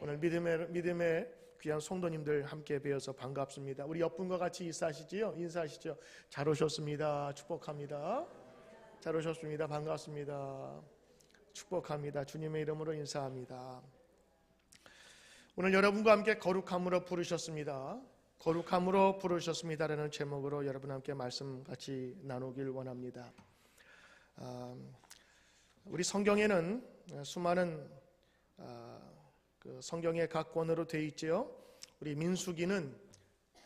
오늘 믿음의 귀한 성도님들 함께 뵈어서 반갑습니다. 우리 옆분과 같이 인사하시지요? 인사하시죠. 잘 오셨습니다. 축복합니다. 잘 오셨습니다. 반갑습니다. 축복합니다. 주님의 이름으로 인사합니다. 오늘 여러분과 함께 거룩함으로 부르셨습니다. 거룩함으로 부르셨습니다라는 제목으로 여러분 함께 말씀 같이 나누길 원합니다. 우리 성경에는 수많은 그 성경의 각 권으로 되어 있지요. 우리 민수기는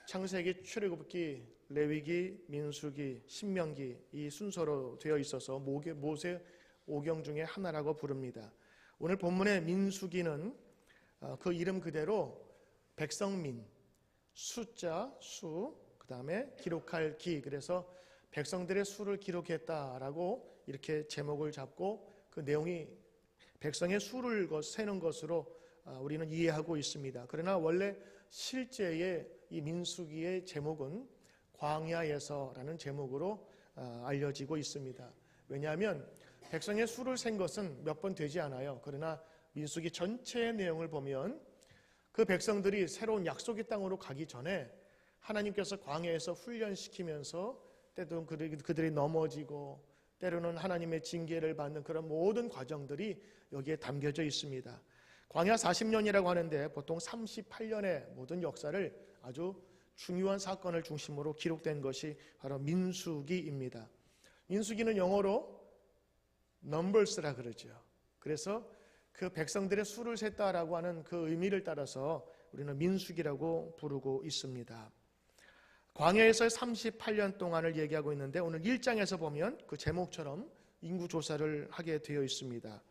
창세기, 출애굽기, 레위기, 민수기, 신명기 이 순서로 되어 있어서 모세 오경 중에 하나라고 부릅니다. 오늘 본문의 민수기는 그 이름 그대로 백성민, 숫자, 수, 그 다음에 기록할 기, 그래서 백성들의 수를 기록했다라고 이렇게 제목을 잡고 그 내용이 백성의 수를 세는 것으로 우리는 이해하고 있습니다. 그러나 원래 실제의 이 민수기의 제목은 광야에서라는 제목으로 알려지고 있습니다. 왜냐하면 백성의 수를 센 것은 몇 번 되지 않아요. 그러나 민수기 전체의 내용을 보면 그 백성들이 새로운 약속의 땅으로 가기 전에 하나님께서 광야에서 훈련시키면서 때로는 그들이 넘어지고 때로는 하나님의 징계를 받는 그런 모든 과정들이 여기에 담겨져 있습니다. 광야 40년이라고 하는데 보통 38년의 모든 역사를 아주 중요한 사건을 중심으로 기록된 것이 바로 민수기입니다. 민수기는 영어로 numbers라 그러죠. 그래서 그 백성들의 수를 셌다라고 하는 그 의미를 따라서 우리는 민수기라고 부르고 있습니다. 광야에서의 38년 동안을 얘기하고 있는데 오늘 1장에서 보면 그 제목처럼 인구조사를 하게 되어 있습니다.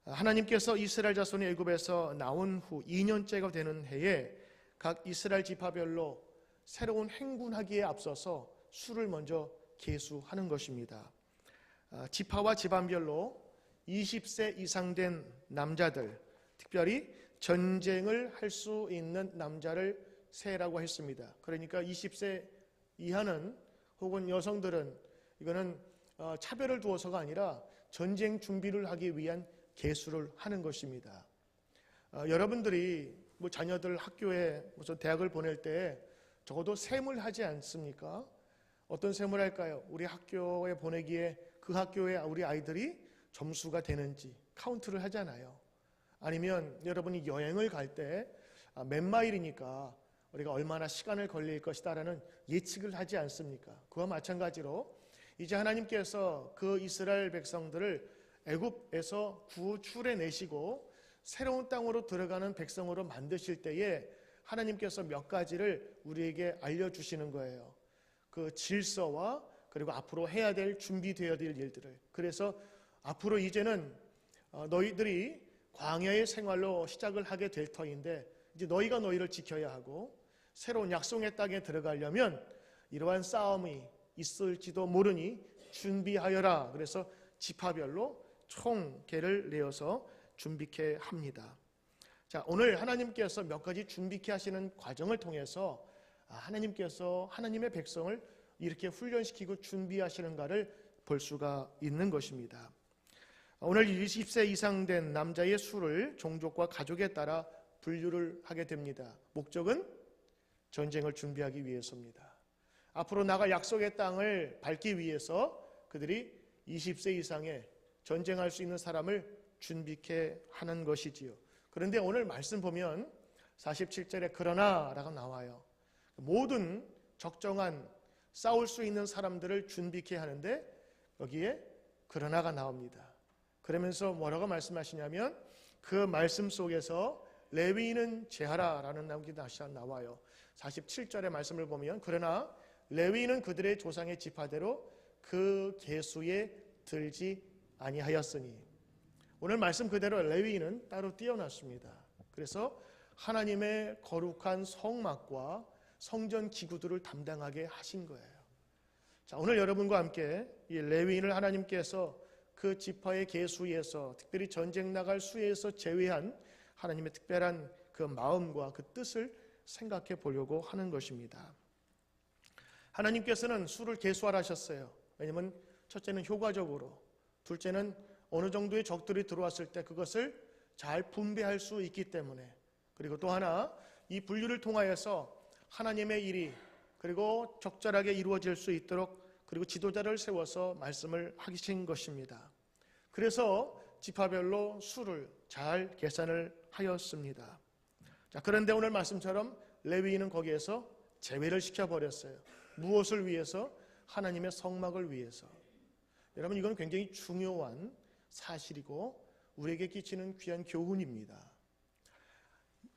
하나님께서 이스라엘 자손이 애굽에서 나온 후 2년째가 되는 해에 각 이스라엘 지파별로 새로운 행군하기에 앞서서 수를 먼저 계수하는 것입니다. 지파와 집안별로 20세 이상 된 남자들, 특별히 전쟁을 할 수 있는 남자를 세라고 했습니다. 그러니까 20세 이하는 혹은 여성들은 이거는 차별을 두어서가 아니라 전쟁 준비를 하기 위한 계수를 하는 것입니다. 여러분들이 자녀들 학교에 무슨 대학을 보낼 때 적어도 셈을 하지 않습니까? 어떤 셈을 할까요? 우리 학교에 보내기에 그 학교에 우리 아이들이 점수가 되는지 카운트를 하잖아요. 아니면 여러분이 여행을 갈 때 몇 마일이니까 우리가 얼마나 시간을 걸릴 것이다라는 예측을 하지 않습니까? 그와 마찬가지로 이제 하나님께서 그 이스라엘 백성들을 애굽에서 구출해내시고 새로운 땅으로 들어가는 백성으로 만드실 때에 하나님께서 몇 가지를 우리에게 알려주시는 거예요. 그 질서와 그리고 앞으로 해야 될 준비되어야 될 일들을. 그래서 앞으로 이제는 너희들이 광야의 생활로 시작을 하게 될 터인데 이제 너희가 너희를 지켜야 하고 새로운 약속의 땅에 들어가려면 이러한 싸움이 있을지도 모르니 준비하여라. 그래서 지파별로 총계를 내어서 준비케 합니다. 자, 오늘 하나님께서 몇 가지 준비케 하시는 과정을 통해서 하나님께서 하나님의 백성을 이렇게 훈련시키고 준비하시는가를 볼 수가 있는 것입니다. 오늘 20세 이상 된 남자의 수를 종족과 가족에 따라 분류를 하게 됩니다. 목적은 전쟁을 준비하기 위해서입니다. 앞으로 나갈 약속의 땅을 밟기 위해서 그들이 20세 이상의 전쟁할 수 있는 사람을 준비케 하는 것이지요. 그런데 오늘 말씀 보면 47절에 그러나 라고 나와요. 모든 적정한 싸울 수 있는 사람들을 준비케 하는데 여기에 그러나가 나옵니다. 그러면서 뭐라고 말씀하시냐면 그 말씀 속에서 레위인은 제하라라는 나오기 다시 나와요. 47절의 말씀을 보면 그러나 레위인은 그들의 조상의 지파대로 그 계수에 들지 아니하였으니 오늘 말씀 그대로 레위인은 따로 띄어놨습니다. 그래서 하나님의 거룩한 성막과 성전 기구들을 담당하게 하신 거예요. 자, 오늘 여러분과 함께 이 레위인을 하나님께서 그 지파의 계수에서 특별히 전쟁 나갈 수에서 제외한 하나님의 특별한 그 마음과 그 뜻을 생각해 보려고 하는 것입니다. 하나님께서는 수를 계수하라 하셨어요. 왜냐하면 첫째는 효과적으로, 둘째는 어느 정도의 적들이 들어왔을 때 그것을 잘 분배할 수 있기 때문에, 그리고 또 하나, 이 분류를 통하여서 하나님의 일이 그리고 적절하게 이루어질 수 있도록 그리고 지도자를 세워서 말씀을 하신 것입니다. 그래서 지파별로 수를 잘 계산을 하였습니다. 자, 그런데 오늘 말씀처럼 레위인은 거기에서 제외를 시켜버렸어요. 무엇을 위해서? 하나님의 성막을 위해서. 여러분, 이건 굉장히 중요한 사실이고 우리에게 끼치는 귀한 교훈입니다.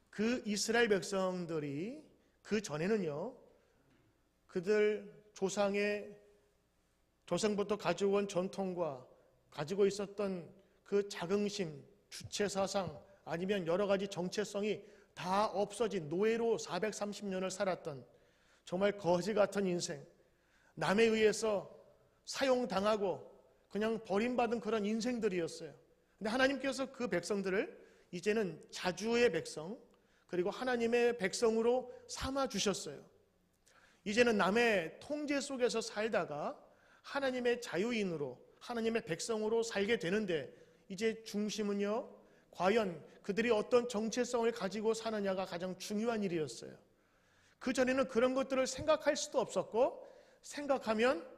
그 이스라엘 백성들이 그 전에는요, 그들 조상부터 가져온 전통과 가지고 있었던 그 자긍심, 주체사상 아니면 여러 가지 정체성이 다 없어진 노예로 430년을 살았던 정말 거지 같은 인생, 남에 의해서 사용당하고 그냥 버림받은 그런 인생들이었어요. 근데 하나님께서 그 백성들을 이제는 자주의 백성 그리고 하나님의 백성으로 삼아 주셨어요. 이제는 남의 통제 속에서 살다가 하나님의 자유인으로 하나님의 백성으로 살게 되는데 이제 중심은요, 과연 그들이 어떤 정체성을 가지고 사느냐가 가장 중요한 일이었어요. 그전에는 그런 것들을 생각할 수도 없었고 생각하면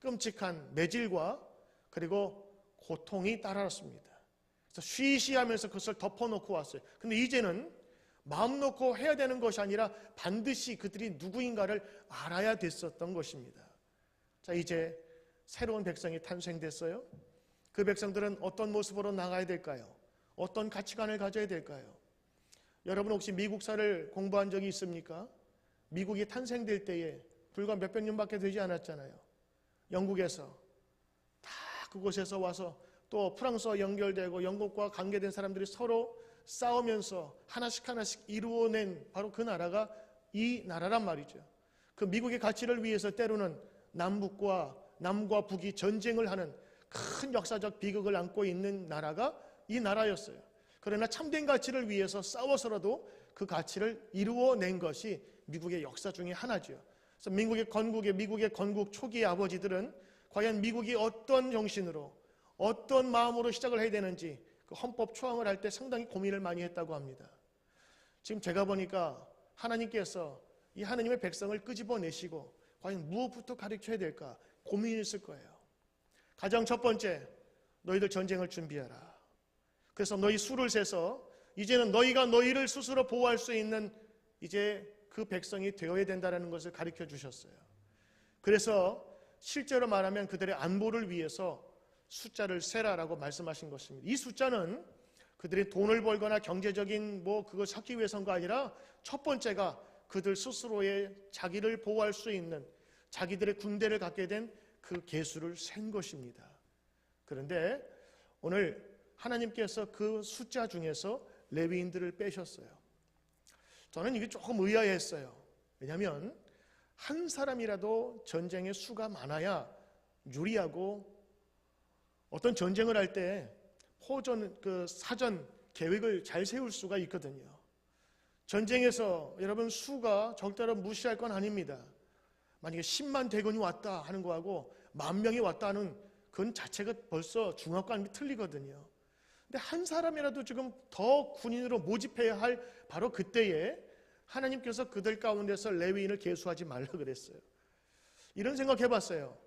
끔찍한 매질과 그리고 고통이 따랐습니다. 그래서 쉬쉬하면서 그것을 덮어놓고 왔어요. 근데 이제는 마음 놓고 해야 되는 것이 아니라 반드시 그들이 누구인가를 알아야 됐었던 것입니다. 자, 이제 새로운 백성이 탄생됐어요. 그 백성들은 어떤 모습으로 나가야 될까요? 어떤 가치관을 가져야 될까요? 여러분 혹시 미국사를 공부한 적이 있습니까? 미국이 탄생될 때에 불과 몇백 년밖에 되지 않았잖아요. 영국에서 다 그곳에서 와서 또 프랑스와 연결되고 영국과 관계된 사람들이 서로 싸우면서 하나씩 이루어낸 바로 그 나라가 이 나라란 말이죠. 그 미국의 가치를 위해서 때로는 남과 북이 전쟁을 하는 큰 역사적 비극을 안고 있는 나라가 이 나라였어요. 그러나 참된 가치를 위해서 싸워서라도 그 가치를 이루어낸 것이 미국의 역사 중에 하나죠. 그래서 미국의 건국 초기의 아버지들은 과연 미국이 어떤 정신으로 어떤 마음으로 시작을 해야 되는지 그 헌법 초항을 할 때 상당히 고민을 많이 했다고 합니다. 지금 제가 보니까 하나님께서 이 하나님의 백성을 끄집어내시고 과연 무엇부터 가르쳐야 될까 고민했을 거예요. 가장 첫 번째, 너희들 전쟁을 준비하라. 그래서 너희 수를 세서 이제는 너희가 너희를 스스로 보호할 수 있는 이제 그 백성이 되어야 된다는 것을 가르쳐 주셨어요. 그래서 실제로 말하면 그들의 안보를 위해서 숫자를 세라라고 말씀하신 것입니다. 이 숫자는 그들이 돈을 벌거나 경제적인 그걸 찾기 위해서가 아니라 첫 번째가 그들 스스로의 자기를 보호할 수 있는 자기들의 군대를 갖게 된 그 계수를 센 것입니다. 그런데 오늘 하나님께서 그 숫자 중에서 레위인들을 빼셨어요. 저는 이게 조금 의아했어요. 왜냐하면 한 사람이라도 전쟁의 수가 많아야 유리하고 어떤 전쟁을 할 때 사전 계획을 잘 세울 수가 있거든요. 전쟁에서 여러분 수가 절대로 무시할 건 아닙니다. 만약에 10만 대군이 왔다 하는 거하고 10,000명이 왔다 하는 그건 자체가 벌써 중압감이 틀리거든요. 근데 한 사람이라도 지금 더 군인으로 모집해야 할 바로 그때에 하나님께서 그들 가운데서 레위인을 계수하지 말라 그랬어요. 이런 생각 해봤어요.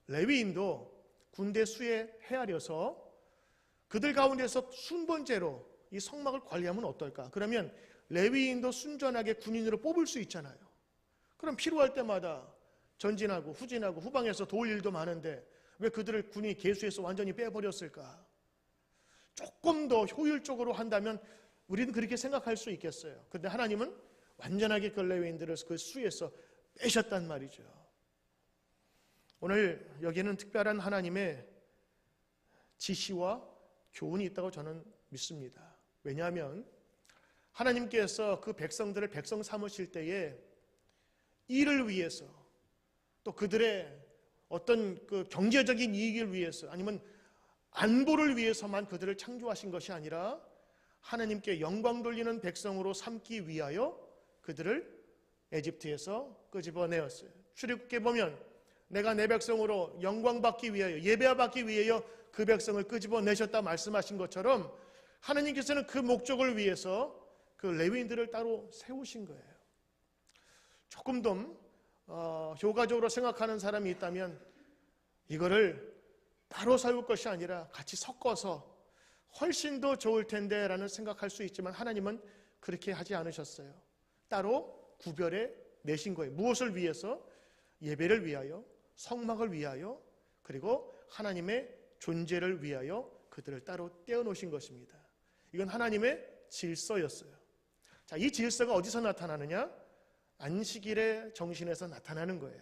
레위인도 군대 수에 헤아려서 그들 가운데서 순번제로 이 성막을 관리하면 어떨까? 그러면 레위인도 순전하게 군인으로 뽑을 수 있잖아요. 그럼 필요할 때마다 전진하고 후진하고 후방에서 도울 일도 많은데 왜 그들을 군이 계수해서 완전히 빼버렸을까? 조금 더 효율적으로 한다면 우리는 그렇게 생각할 수 있겠어요. 그런데 하나님은 완전하게 그 레위인들을 그 수에서 빼셨단 말이죠. 오늘 여기는 특별한 하나님의 지시와 교훈이 있다고 저는 믿습니다. 왜냐하면 하나님께서 그 백성들을 백성 삼으실 때에 일을 위해서 또 그들의 어떤 그 경제적인 이익을 위해서 아니면 안보를 위해서만 그들을 창조하신 것이 아니라 하나님께 영광 돌리는 백성으로 삼기 위하여 그들을 에집트에서 끄집어내었어요. 출애굽기에 보면 내가 내 백성으로 영광 받기 위하여 예배받기 위하여 그 백성을 끄집어내셨다 말씀하신 것처럼 하나님께서는 그 목적을 위해서 그 레위인들을 따로 세우신 거예요. 조금 더 효과적으로 생각하는 사람이 있다면 이거를 따로 세울 것이 아니라 같이 섞어서 훨씬 더 좋을 텐데 라는 생각할 수 있지만 하나님은 그렇게 하지 않으셨어요. 따로 구별해 내신 거예요. 무엇을 위해서? 예배를 위하여, 성막을 위하여, 그리고 하나님의 존재를 위하여 그들을 따로 떼어놓으신 것입니다. 이건 하나님의 질서였어요. 자, 이 질서가 어디서 나타나느냐? 안식일의 정신에서 나타나는 거예요.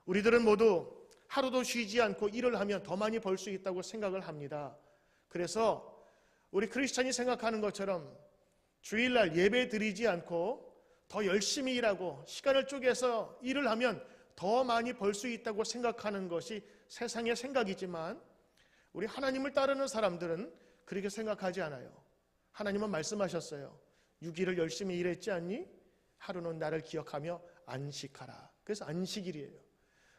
우리들은 모두 하루도 쉬지 않고 일을 하면 더 많이 벌 수 있다고 생각을 합니다. 그래서 우리 크리스찬이 생각하는 것처럼 주일날 예배 드리지 않고 더 열심히 일하고 시간을 쪼개서 일을 하면 더 많이 벌 수 있다고 생각하는 것이 세상의 생각이지만 우리 하나님을 따르는 사람들은 그렇게 생각하지 않아요. 하나님은 말씀하셨어요. 6일을 열심히 일했지 않니? 하루는 나를 기억하며 안식하라. 그래서 안식일이에요.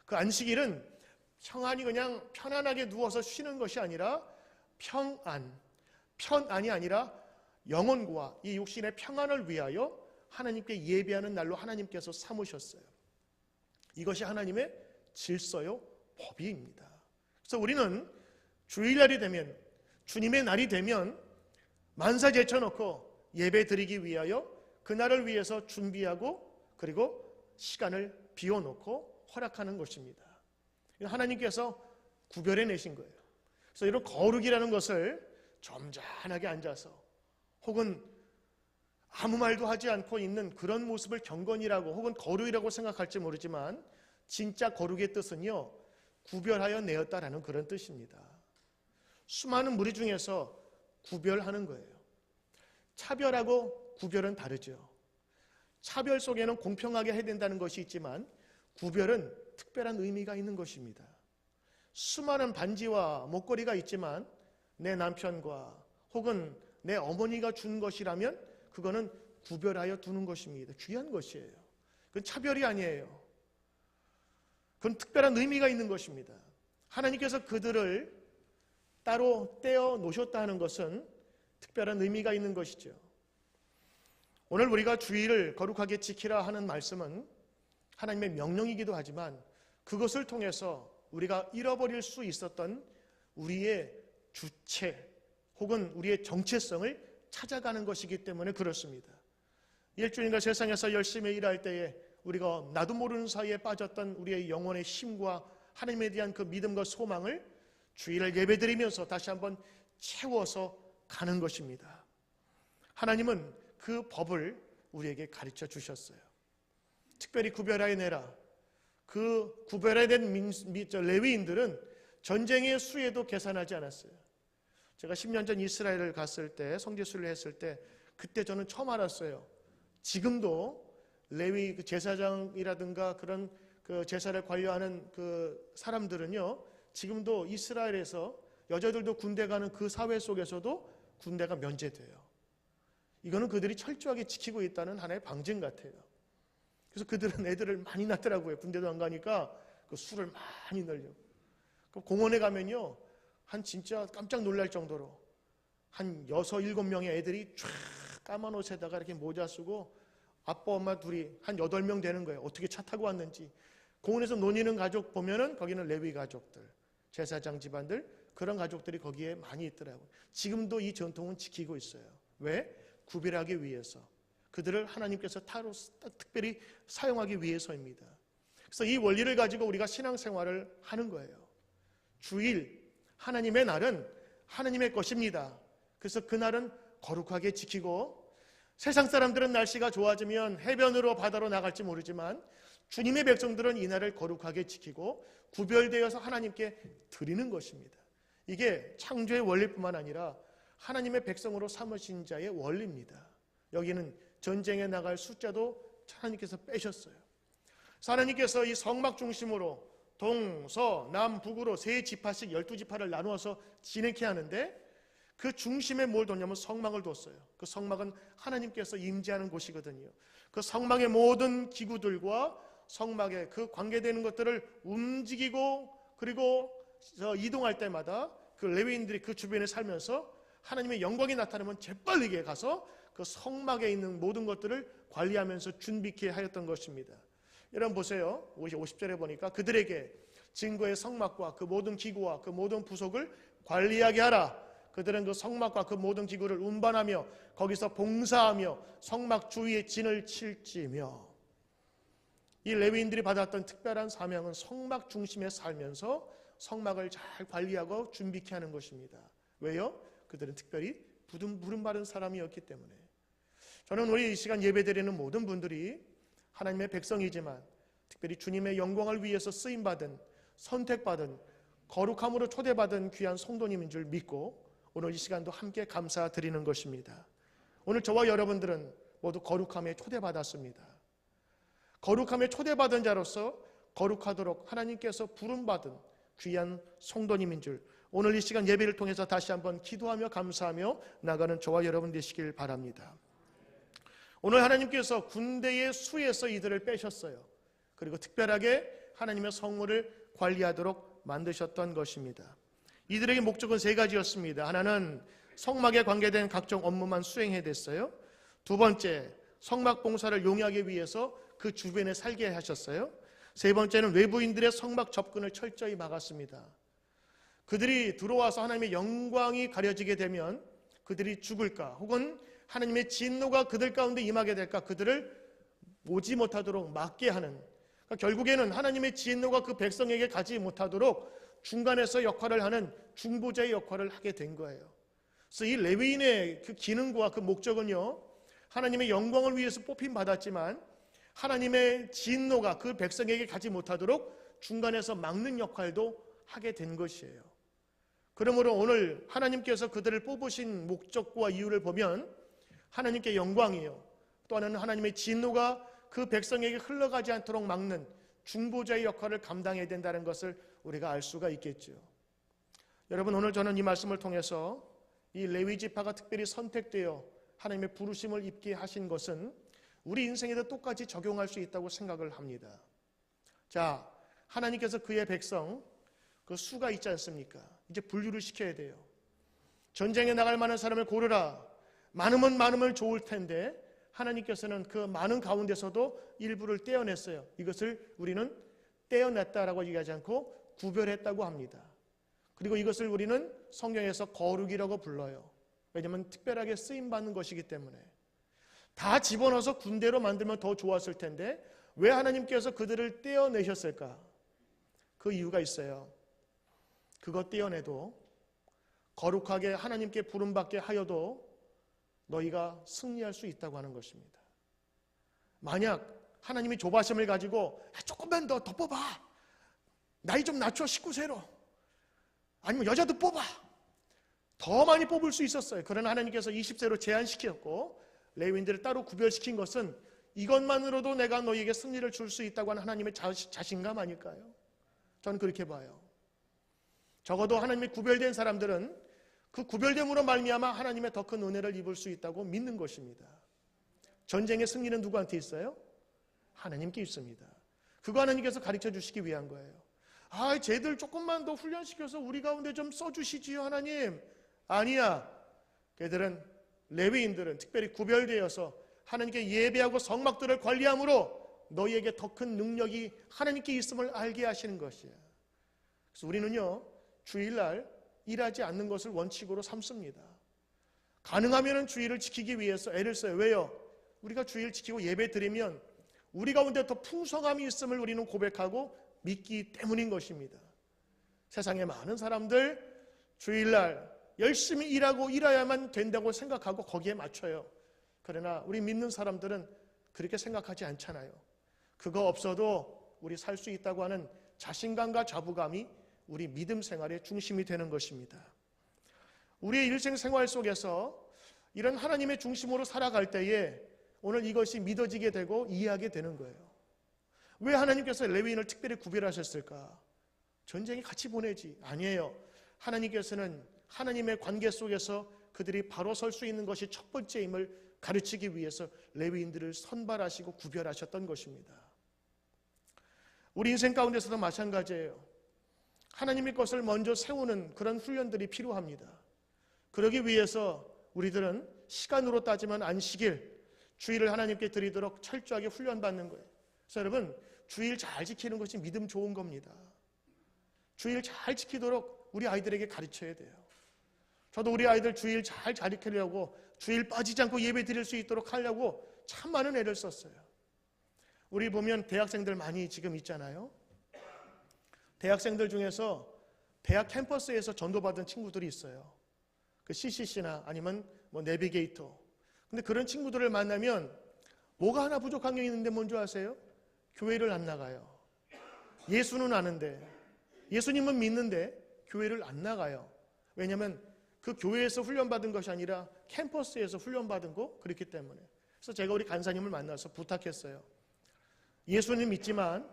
그 안식일은 평안히 그냥 편안하게 누워서 쉬는 것이 아니라 편안이 아니라 영혼과 이 육신의 평안을 위하여 하나님께 예배하는 날로 하나님께서 삼으셨어요. 이것이 하나님의 질서요, 법이입니다. 그래서 우리는 주일날이 되면, 주님의 날이 되면 만사 제쳐놓고 예배 드리기 위하여 그날을 위해서 준비하고 그리고 시간을 비워놓고 허락하는 것입니다. 하나님께서 구별해 내신 거예요. 그래서 이런 거룩이라는 것을 점잖하게 앉아서 혹은 아무 말도 하지 않고 있는 그런 모습을 경건이라고 혹은 거룩이라고 생각할지 모르지만 진짜 거룩의 뜻은요, 구별하여 내었다라는 그런 뜻입니다. 수많은 무리 중에서 구별하는 거예요. 차별하고 구별은 다르죠. 차별 속에는 공평하게 해야 된다는 것이 있지만 구별은 특별한 의미가 있는 것입니다. 수많은 반지와 목걸이가 있지만 내 남편과 혹은 내 어머니가 준 것이라면 그거는 구별하여 두는 것입니다. 귀한 것이에요. 그건 차별이 아니에요. 그건 특별한 의미가 있는 것입니다. 하나님께서 그들을 따로 떼어 놓으셨다 하는 것은 특별한 의미가 있는 것이죠. 오늘 우리가 주일을 거룩하게 지키라 하는 말씀은 하나님의 명령이기도 하지만 그것을 통해서 우리가 잃어버릴 수 있었던 우리의 주체 혹은 우리의 정체성을 찾아가는 것이기 때문에 그렇습니다. 일주일간 세상에서 열심히 일할 때에 우리가 나도 모르는 사이에 빠졌던 우리의 영혼의 힘과 하나님에 대한 그 믿음과 소망을 주일을 예배드리면서 다시 한번 채워서 가는 것입니다. 하나님은 그 법을 우리에게 가르쳐 주셨어요. 특별히 구별하여 내라. 그 구별해야 된 레위인들은 전쟁의 수에도 계산하지 않았어요. 제가 10년 전 이스라엘을 갔을 때 성지순례를 했을 때 그때 저는 처음 알았어요. 지금도 레위 제사장이라든가 그런 그 제사를 관리하는 그 사람들은요, 지금도 이스라엘에서 여자들도 군대 가는 그 사회 속에서도 군대가 면제돼요. 이거는 그들이 철저하게 지키고 있다는 하나의 방증 같아요. 그래서 그들은 애들을 많이 낳더라고요. 군대도 안 가니까 그 술을 많이 늘려. 그 공원에 가면요, 한 진짜 깜짝 놀랄 정도로 한 6, 7명의 애들이 쫙 까만 옷에다가 이렇게 모자 쓰고 아빠 엄마 둘이 한 8명 되는 거예요. 어떻게 차 타고 왔는지. 공원에서 노니는 가족 보면은 거기는 레위 가족들, 제사장 집안들, 그런 가족들이 거기에 많이 있더라고요. 지금도 이 전통은 지키고 있어요. 왜? 구별하기 위해서. 그들을 하나님께서 특별히 사용하기 위해서입니다. 그래서 이 원리를 가지고 우리가 신앙생활을 하는 거예요. 주일, 하나님의 날은 하나님의 것입니다. 그래서 그날은 거룩하게 지키고 세상 사람들은 날씨가 좋아지면 해변으로 바다로 나갈지 모르지만 주님의 백성들은 이 날을 거룩하게 지키고 구별되어서 하나님께 드리는 것입니다. 이게 창조의 원리뿐만 아니라 하나님의 백성으로 삼으신 자의 원리입니다. 여기는 전쟁에 나갈 숫자도 하나님께서 빼셨어요. 하나님께서 이 성막 중심으로 동, 서, 남, 북으로 3지파씩 12지파를 나누어서 지내게 하는데 그 중심에 뭘 뒀냐면 성막을 뒀어요. 그 성막은 하나님께서 임재하는 곳이거든요. 그 성막의 모든 기구들과 성막에 그 관계되는 것들을 움직이고 그리고 이동할 때마다 그 레위인들이 그 주변에 살면서 하나님의 영광이 나타나면 재빨리게 가서 그 성막에 있는 모든 것들을 관리하면서 준비케 하였던 것입니다. 여러분 보세요. 50절에 보니까 그들에게 증거의 성막과 그 모든 기구와 그 모든 부속을 관리하게 하라. 그들은 그 성막과 그 모든 기구를 운반하며 거기서 봉사하며 성막 주위에 진을 칠지며. 이 레위인들이 받았던 특별한 사명은 성막 중심에 살면서 성막을 잘 관리하고 준비케 하는 것입니다. 왜요? 그들은 특별히 부름받은 사람이었기 때문에. 저는 우리 이 시간 예배드리는 모든 분들이 하나님의 백성이지만 특별히 주님의 영광을 위해서 쓰임받은, 선택받은, 거룩함으로 초대받은 귀한 성도님인 줄 믿고 오늘 이 시간도 함께 감사드리는 것입니다. 오늘 저와 여러분들은 모두 거룩함에 초대받았습니다. 거룩함에 초대받은 자로서 거룩하도록 하나님께서 부름받은 귀한 성도님인 줄 오늘 이 시간 예배를 통해서 다시 한번 기도하며 감사하며 나가는 저와 여러분 되시길 바랍니다. 오늘 하나님께서 군대의 수에서 이들을 빼셨어요. 그리고 특별하게 하나님의 성물을 관리하도록 만드셨던 것입니다. 이들에게 목적은 세 가지였습니다. 하나는 성막에 관계된 각종 업무만 수행해야 됐어요. 두 번째, 성막 봉사를 용이하기 위해서 그 주변에 살게 하셨어요. 세 번째는 외부인들의 성막 접근을 철저히 막았습니다. 그들이 들어와서 하나님의 영광이 가려지게 되면 그들이 죽을까 혹은 하나님의 진노가 그들 가운데 임하게 될까 그들을 오지 못하도록 막게 하는, 그러니까 결국에는 하나님의 진노가 그 백성에게 가지 못하도록 중간에서 역할을 하는 중보자의 역할을 하게 된 거예요. 그래서 이 레위인의 그 기능과 그 목적은요, 하나님의 영광을 위해서 뽑힘 받았지만 하나님의 진노가 그 백성에게 가지 못하도록 중간에서 막는 역할도 하게 된 것이에요. 그러므로 오늘 하나님께서 그들을 뽑으신 목적과 이유를 보면 하나님께 영광이요, 또 하나는 하나님의 진노가 그 백성에게 흘러가지 않도록 막는 중보자의 역할을 감당해야 된다는 것을 우리가 알 수가 있겠죠. 여러분, 오늘 저는 이 말씀을 통해서 이 레위 지파가 특별히 선택되어 하나님의 부르심을 입게 하신 것은 우리 인생에도 똑같이 적용할 수 있다고 생각을 합니다. 자, 하나님께서 그의 백성, 그 수가 있지 않습니까? 이제 분류를 시켜야 돼요. 전쟁에 나갈 만한 사람을 고르라. 많으면 많으면 좋을 텐데 하나님께서는 그 많은 가운데서도 일부를 떼어냈어요. 이것을 우리는 떼어냈다라고 얘기하지 않고 구별했다고 합니다. 그리고 이것을 우리는 성경에서 거룩이라고 불러요. 왜냐하면 특별하게 쓰임받는 것이기 때문에. 다 집어넣어서 군대로 만들면 더 좋았을 텐데 왜 하나님께서 그들을 떼어내셨을까? 그 이유가 있어요. 그것 떼어내도 거룩하게 하나님께 부름받게 하여도 너희가 승리할 수 있다고 하는 것입니다. 만약 하나님이 조바심을 가지고 조금만 더 뽑아, 나이 좀 낮춰 19세로, 아니면 여자도 뽑아, 더 많이 뽑을 수 있었어요. 그러나 하나님께서 20세로 제한시켰고 레위인들을 따로 구별시킨 것은 이것만으로도 내가 너희에게 승리를 줄 수 있다고 하는 하나님의 자신감 아닐까요? 저는 그렇게 봐요. 적어도 하나님의 구별된 사람들은 그 구별됨으로 말미암아 하나님의 더 큰 은혜를 입을 수 있다고 믿는 것입니다. 전쟁의 승리는 누구한테 있어요? 하나님께 있습니다. 그거 하나님께서 가르쳐 주시기 위한 거예요. 아, 쟤들 조금만 더 훈련시켜서 우리 가운데 좀 써주시지요 하나님. 아니야. 걔들은, 레위인들은 특별히 구별되어서 하나님께 예배하고 성막들을 관리함으로 너희에게 더 큰 능력이 하나님께 있음을 알게 하시는 것이야. 그래서 우리는요, 주일날 일하지 않는 것을 원칙으로 삼습니다. 가능하면 주일을 지키기 위해서 애를 써요. 왜요? 우리가 주일 지키고 예배 드리면 우리 가운데 더 풍성함이 있음을 우리는 고백하고 믿기 때문인 것입니다. 세상에 많은 사람들 주일날 열심히 일하고 일해야만 된다고 생각하고 거기에 맞춰요. 그러나 우리 믿는 사람들은 그렇게 생각하지 않잖아요. 그거 없어도 우리 살 수 있다고 하는 자신감과 자부감이 우리 믿음 생활의 중심이 되는 것입니다. 우리의 일생 생활 속에서 이런 하나님의 중심으로 살아갈 때에 오늘 이것이 믿어지게 되고 이해하게 되는 거예요. 왜 하나님께서 레위인을 특별히 구별하셨을까? 전쟁에 같이 보내지. 아니에요. 하나님께서는 하나님의 관계 속에서 그들이 바로 설 수 있는 것이 첫 번째임을 가르치기 위해서 레위인들을 선발하시고 구별하셨던 것입니다. 우리 인생 가운데서도 마찬가지예요. 하나님의 것을 먼저 세우는 그런 훈련들이 필요합니다. 그러기 위해서 우리들은 시간으로 따지면 안식일, 주일을 하나님께 드리도록 철저하게 훈련받는 거예요. 그래서 여러분, 주일 잘 지키는 것이 믿음 좋은 겁니다. 주일 잘 지키도록 우리 아이들에게 가르쳐야 돼요. 저도 우리 아이들 주일 잘 가르치려고 주일 빠지지 않고 예배 드릴 수 있도록 하려고 참 많은 애를 썼어요. 우리 보면 대학생들 많이 지금 있잖아요. 대학생들 중에서 대학 캠퍼스에서 전도받은 친구들이 있어요. 그 CCC나 아니면 뭐 내비게이터. 근데 그런 친구들을 만나면 뭐가 하나 부족한 게 있는데 뭔지 아세요? 교회를 안 나가요. 예수는 아는데, 예수님은 믿는데 교회를 안 나가요. 왜냐하면 그 교회에서 훈련받은 것이 아니라 캠퍼스에서 훈련받은 거 그렇기 때문에. 그래서 제가 우리 간사님을 만나서 부탁했어요. 예수님 믿지만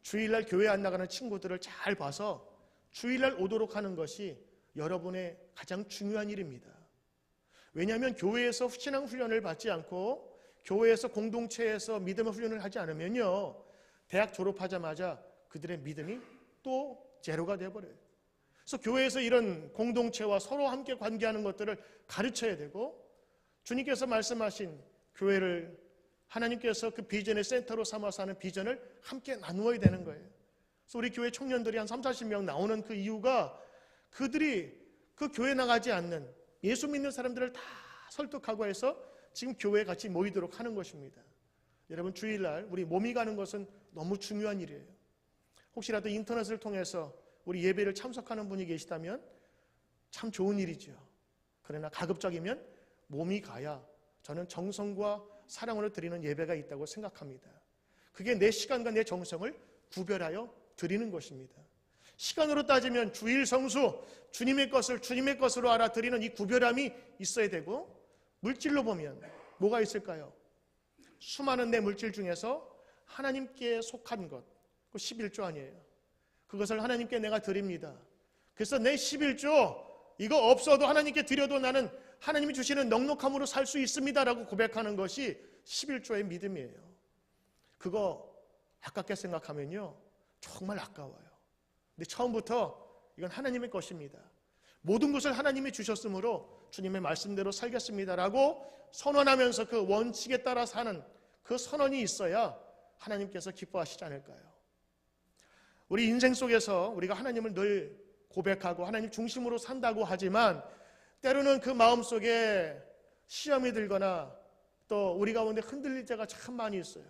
주일날 교회 안 나가는 친구들을 잘 봐서 주일날 오도록 하는 것이 여러분의 가장 중요한 일입니다. 왜냐하면 교회에서 신앙 훈련을 받지 않고 교회에서 공동체에서 믿음의 훈련을 하지 않으면요, 대학 졸업하자마자 그들의 믿음이 또 제로가 되어버려요. 그래서 교회에서 이런 공동체와 서로 함께 관계하는 것들을 가르쳐야 되고, 주님께서 말씀하신 교회를 하나님께서 그 비전의 센터로 삼아서 하는 비전을 함께 나누어야 되는 거예요. 그래서 우리 교회 청년들이 한 30-40명 나오는 그 이유가 그들이 그 교회 나가지 않는 예수 믿는 사람들을 다 설득하고 해서 지금 교회에 같이 모이도록 하는 것입니다. 여러분, 주일날 우리 몸이 가는 것은 너무 중요한 일이에요. 혹시라도 인터넷을 통해서 우리 예배를 참석하는 분이 계시다면 참 좋은 일이죠. 그러나 가급적이면 몸이 가야 저는 정성과 사랑으로 드리는 예배가 있다고 생각합니다. 그게 내 시간과 내 정성을 구별하여 드리는 것입니다. 시간으로 따지면 주일 성수, 주님의 것을 주님의 것으로 알아드리는 이 구별함이 있어야 되고, 물질로 보면 뭐가 있을까요? 수많은 내 물질 중에서 하나님께 속한 것, 그 11조 아니에요. 그것을 하나님께 내가 드립니다. 그래서 내 11조 이거 없어도 하나님께 드려도 나는 하나님이 주시는 넉넉함으로 살 수 있습니다라고 고백하는 것이 11조의 믿음이에요. 그거 아깝게 생각하면요, 정말 아까워요. 근데 처음부터 이건 하나님의 것입니다. 모든 것을 하나님이 주셨으므로 주님의 말씀대로 살겠습니다라고 선언하면서 그 원칙에 따라 사는 그 선언이 있어야 하나님께서 기뻐하시지 않을까요? 우리 인생 속에서 우리가 하나님을 늘 고백하고 하나님 중심으로 산다고 하지만 때로는 그 마음속에 시험이 들거나 또 우리 가운데 흔들릴 때가 참 많이 있어요.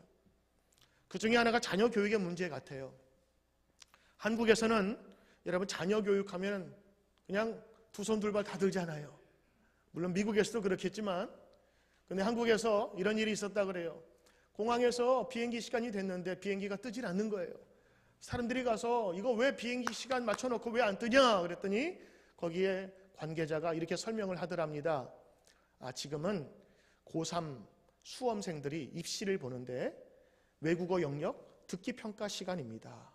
그 중에 하나가 자녀 교육의 문제 같아요. 한국에서는 여러분 자녀 교육하면 그냥 두 손 둘 발 다 들잖아요. 물론 미국에서도 그렇겠지만, 근데 한국에서 이런 일이 있었다 그래요. 공항에서 비행기 시간이 됐는데 비행기가 뜨질 않는 거예요. 사람들이 가서 이거 왜 비행기 시간 맞춰놓고 왜 안 뜨냐 그랬더니 거기에 관계자가 이렇게 설명을 하더랍니다. 지금은 고3 수험생들이 입시를 보는데 외국어 영역 듣기 평가 시간입니다.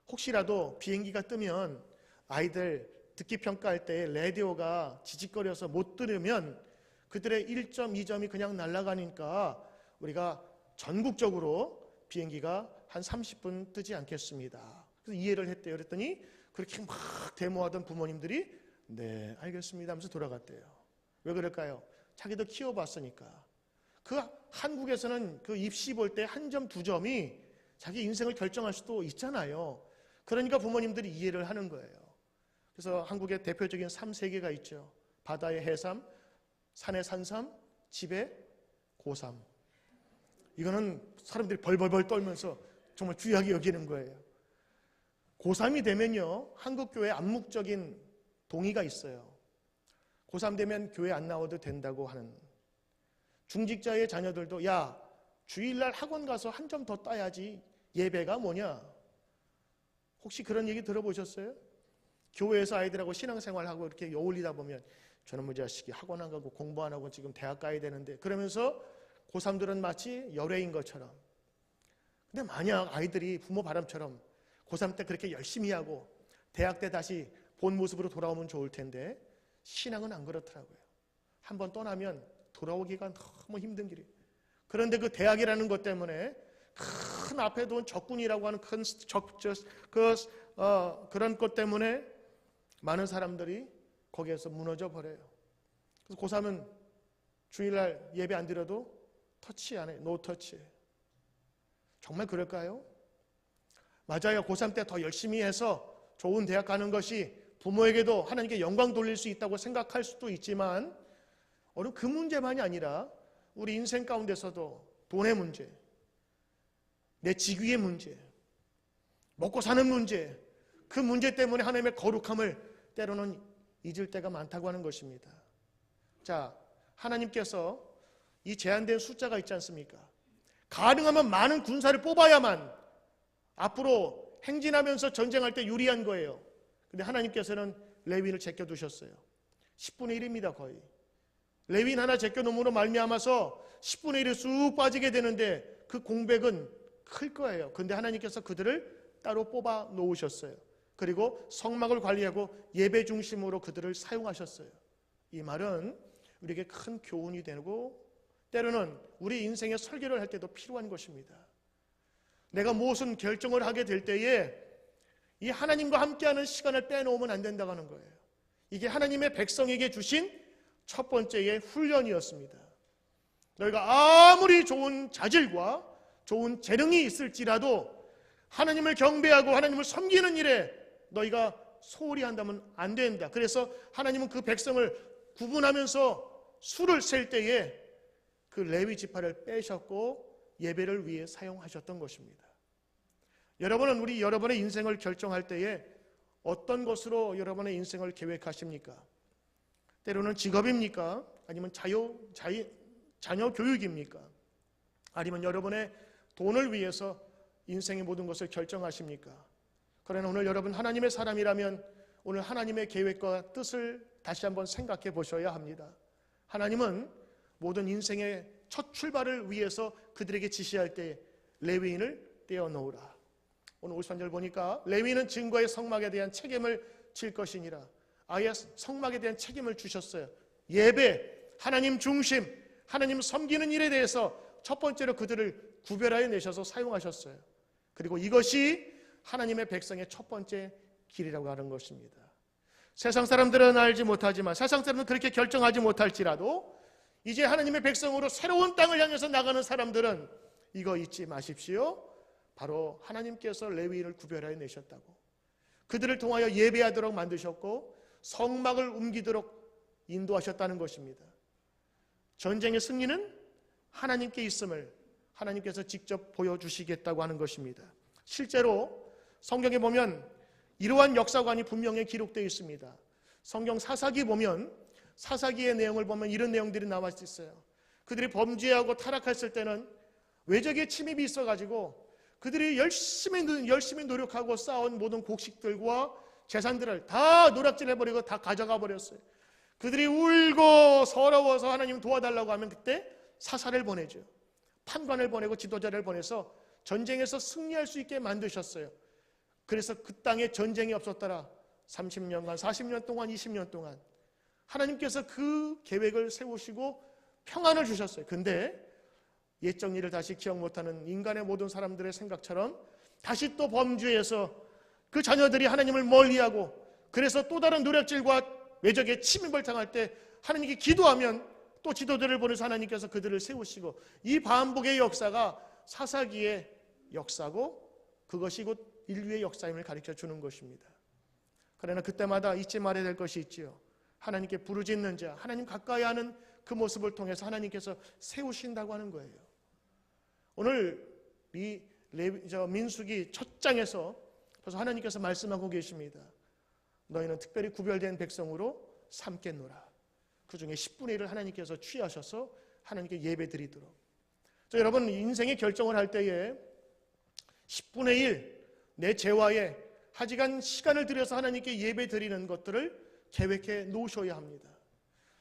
혹시라도 비행기가 뜨면 아이들 듣기 평가할 때 라디오가 지직거려서 못 들으면 그들의 1점, 2점이 그냥 날아가니까 우리가 전국적으로 비행기가 한 30분 뜨지 않겠습니다. 그래서 이해를 했대요. 그랬더니 그렇게 막 데모하던 부모님들이 네, 알겠습니다 하면서 돌아갔대요. 왜 그럴까요? 자기도 키워봤으니까. 그 한국에서는 그 입시 볼 때 한 점, 두 점이 자기 인생을 결정할 수도 있잖아요. 그러니까 부모님들이 이해를 하는 거예요. 그래서 한국의 대표적인 3세계가 있죠. 바다의 해삼, 산의 산삼, 집의 고삼. 이거는 사람들이 벌벌벌 떨면서 정말 귀하게 여기는 거예요. 고3이 되면요, 한국교회 암묵적인 동의가 있어요. 고3 되면 교회 안 나와도 된다고 하는. 중직자의 자녀들도 야, 주일날 학원 가서 한 점 더 따야지 예배가 뭐냐. 혹시 그런 얘기 들어보셨어요? 교회에서 아이들하고 신앙생활하고 이렇게 어울리다 보면 저놈의 자식이 학원 안 가고 공부 안 하고 지금 대학 가야 되는데, 그러면서 고3들은 마치 열애인 것처럼. 근데 만약 아이들이 부모 바람처럼 고3 때 그렇게 열심히 하고 대학 때 다시 본 모습으로 돌아오면 좋을 텐데, 신앙은 안 그렇더라고요. 한번 떠나면 돌아오기가 너무 힘든 길이에요. 그런데 그 대학이라는 것 때문에 큰 앞에 둔 적군이라고 하는 큰 그런 것 때문에 많은 사람들이 거기에서 무너져 버려요. 그래서 고3은 주일날 예배 안 드려도 터치 안 해. 노 터치. 정말 그럴까요? 맞아요. 고3 때 더 열심히 해서 좋은 대학 가는 것이 부모에게도 하나님께 영광 돌릴 수 있다고 생각할 수도 있지만 오늘 그 문제만이 아니라 우리 인생 가운데서도 돈의 문제, 내 직위의 문제, 먹고 사는 문제, 그 문제 때문에 하나님의 거룩함을 때로는 잊을 때가 많다고 하는 것입니다. 자, 하나님께서 이 제한된 숫자가 있지 않습니까? 가능하면 많은 군사를 뽑아야만 앞으로 행진하면서 전쟁할 때 유리한 거예요. 근데 하나님께서는 레위인을 제껴두셨어요. 10분의 1입니다 거의. 레위인 하나 제껴놓음으로 말미암아서 10분의 1이 쑥 빠지게 되는데 그 공백은 클 거예요. 근데 하나님께서 그들을 따로 뽑아 놓으셨어요. 그리고 성막을 관리하고 예배 중심으로 그들을 사용하셨어요. 이 말은 우리에게 큰 교훈이 되고 때로는 우리 인생의 설계를 할 때도 필요한 것입니다. 내가 무슨 결정을 하게 될 때에 이 하나님과 함께하는 시간을 빼놓으면 안 된다고 하는 거예요. 이게 하나님의 백성에게 주신 첫 번째의 훈련이었습니다. 너희가 아무리 좋은 자질과 좋은 재능이 있을지라도 하나님을 경배하고 하나님을 섬기는 일에 너희가 소홀히 한다면 안 된다. 그래서 하나님은 그 백성을 구분하면서 수를 셀 때에 그 레위 지파를 빼셨고 예배를 위해 사용하셨던 것입니다. 여러분은 여러분의 인생을 결정할 때에 어떤 것으로 여러분의 인생을 계획하십니까? 때로는 직업입니까? 아니면 자녀 교육입니까? 아니면 여러분의 돈을 위해서 인생의 모든 것을 결정하십니까? 그러나 오늘 여러분 하나님의 사람이라면 오늘 하나님의 계획과 뜻을 다시 한번 생각해 보셔야 합니다. 하나님은 모든 인생의 첫 출발을 위해서 그들에게 지시할 때 레위인을 떼어놓으라. 오늘 53절 보니까 레위인은 증거의 성막에 대한 책임을 질 것이니라. 아예 성막에 대한 책임을 주셨어요. 예배, 하나님 중심, 하나님 섬기는 일에 대해서 첫 번째로 그들을 구별하여 내셔서 사용하셨어요. 그리고 이것이 하나님의 백성의 첫 번째 길이라고 하는 것입니다. 세상 사람들은 알지 못하지만 세상 사람들은 그렇게 결정하지 못할지라도 이제 하나님의 백성으로 새로운 땅을 향해서 나가는 사람들은 이거 잊지 마십시오. 바로 하나님께서 레위인을 구별하여 내셨다고. 그들을 통하여 예배하도록 만드셨고 성막을 옮기도록 인도하셨다는 것입니다. 전쟁의 승리는 하나님께 있음을 하나님께서 직접 보여주시겠다고 하는 것입니다. 실제로 성경에 보면 이러한 역사관이 분명히 기록되어 있습니다. 성경 사사기 보면 사사기의 내용을 보면 이런 내용들이 나와 있어요. 그들이 범죄하고 타락했을 때는 외적의 침입이 있어가지고 그들이 열심히 노력하고 쌓은 모든 곡식들과 재산들을 다 노략질해버리고 다 가져가 버렸어요. 그들이 울고 서러워서 하나님 도와달라고 하면 그때 사사를 보내죠. 판관을 보내고 지도자를 보내서 전쟁에서 승리할 수 있게 만드셨어요. 그래서 그 땅에 전쟁이 없었더라. 30년간, 40년 동안, 20년 동안 하나님께서 그 계획을 세우시고 평안을 주셨어요. 근데 옛 정리를 다시 기억 못하는 인간의 모든 사람들의 생각처럼 다시 또 범죄해서 그 자녀들이 하나님을 멀리하고 그래서 또 다른 노략질과 외적의 침입을 당할 때 하나님께 기도하면 또 지도자를 보내서 하나님께서 그들을 세우시고 이 반복의 역사가 사사기의 역사고 그것이 곧 인류의 역사임을 가르쳐 주는 것입니다. 그러나 그때마다 잊지 말아야 될 것이 있지요. 하나님께 부르짖는 자, 하나님 가까이 하는 그 모습을 통해서 하나님께서 세우신다고 하는 거예요. 오늘 이 민수기 첫 장에서 벌써 하나님께서 말씀하고 계십니다. 너희는 특별히 구별된 백성으로 삼겠노라. 그 중에 10분의 1을 하나님께서 취하셔서 하나님께 예배 드리도록. 여러분 인생의 결정을 할 때에 10분의 1 내 재화에 하지간 시간을 들여서 하나님께 예배 드리는 것들을 계획해 놓으셔야 합니다.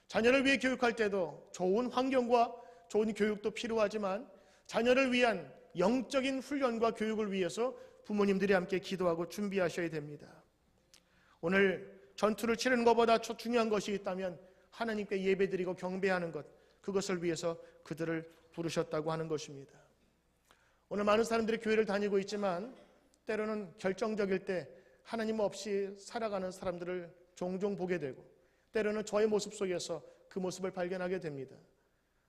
자녀를 위해 교육할 때도 좋은 환경과 좋은 교육도 필요하지만 자녀를 위한 영적인 훈련과 교육을 위해서 부모님들이 함께 기도하고 준비하셔야 됩니다. 오늘 전투를 치르는 것보다 중요한 것이 있다면 하나님께 예배드리고 경배하는 것, 그것을 위해서 그들을 부르셨다고 하는 것입니다. 오늘 많은 사람들이 교회를 다니고 있지만 때로는 결정적일 때 하나님 없이 살아가는 사람들을 종종 보게 되고 때로는 저의 모습 속에서 그 모습을 발견하게 됩니다.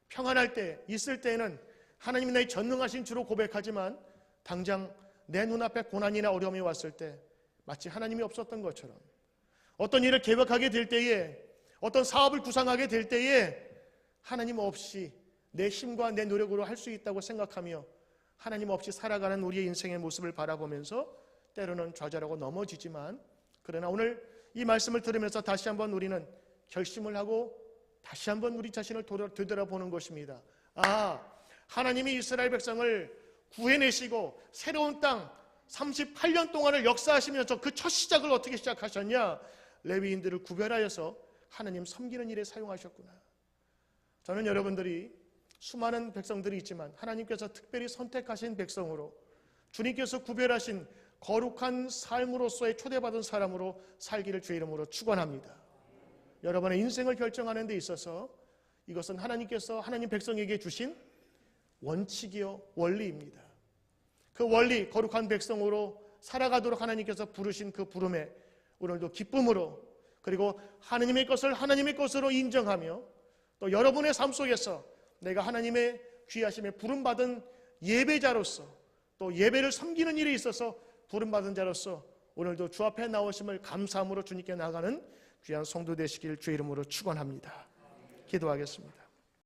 평안할 때, 있을 때에는 하나님이 나의 전능하신 주로 고백하지만 당장 내 눈앞에 고난이나 어려움이 왔을 때 마치 하나님이 없었던 것처럼, 어떤 일을 계획하게 될 때에, 어떤 사업을 구상하게 될 때에 하나님 없이 내 힘과 내 노력으로 할 수 있다고 생각하며 하나님 없이 살아가는 우리의 인생의 모습을 바라보면서 때로는 좌절하고 넘어지지만, 그러나 오늘 이 말씀을 들으면서 다시 한번 우리는 결심을 하고 다시 한번 우리 자신을 되돌아보는 것입니다. 하나님이 이스라엘 백성을 구해내시고 새로운 땅 38년 동안을 역사하시면서 그 첫 시작을 어떻게 시작하셨냐? 레위인들을 구별하여서 하나님 섬기는 일에 사용하셨구나. 저는 여러분들이 수많은 백성들이 있지만 하나님께서 특별히 선택하신 백성으로, 주님께서 구별하신 거룩한 삶으로서의 초대받은 사람으로 살기를 주의 이름으로 축원합니다. 여러분의 인생을 결정하는 데 있어서 이것은 하나님께서 하나님 백성에게 주신 원칙이요 원리입니다. 그 원리, 거룩한 백성으로 살아가도록 하나님께서 부르신 그 부름에 오늘도 기쁨으로, 그리고 하나님의 것을 하나님의 것으로 인정하며, 또 여러분의 삶 속에서 내가 하나님의 귀하심에 부름받은 예배자로서, 또 예배를 섬기는 일에 있어서 부름받은 자로서 오늘도 주 앞에 나오심을 감사함으로 주님께 나가는 귀한 성도 되시길 주의 이름으로 축원합니다. 기도하겠습니다.